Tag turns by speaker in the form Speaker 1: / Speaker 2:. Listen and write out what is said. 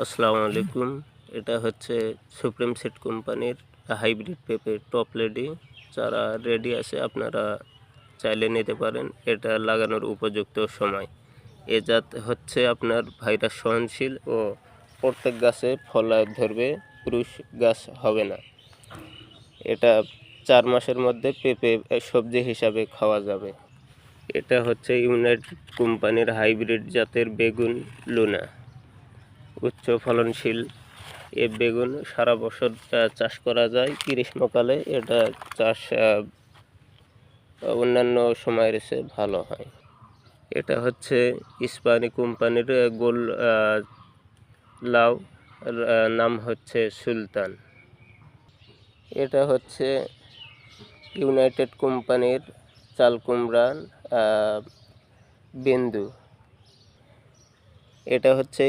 Speaker 1: আসসালামু আলাইকুম। এটা হচ্ছে সুপ্রিম সিড কোম্পানির হাইব্রিড পেঁপে টপ লেডি যারা রেডি আছে, আপনারা চাইলে নিতে পারেন। এটা লাগানোর উপযুক্ত সময়। এ জাত হচ্ছে আপনার ভাইরাস সহনশীল ও প্রত্যেক গাছে ফল ধরবে, পুরুষ গাছ হবে না। এটা 4 মাসের মধ্যে পেঁপে সবজি হিসাবে খাওয়া যাবে। এটা হচ্ছে ইউনাইটেড কোম্পানির হাইব্রিড জাতের বেগুন লুনা, উচ্চ ফলনশীল। এ বেগুন সারা বছর চাষ করা যায়। গ্রীষ্মকালে এটা চাষ অন্যান্য সময়ের চেয়ে ভালো হয়। এটা হচ্ছে স্পানি কোম্পানির গোল লাউ, নাম হচ্ছে সুলতান। এটা হচ্ছে ইউনাইটেড কোম্পানির চাল কুমড়া বিন্দু। এটা হচ্ছে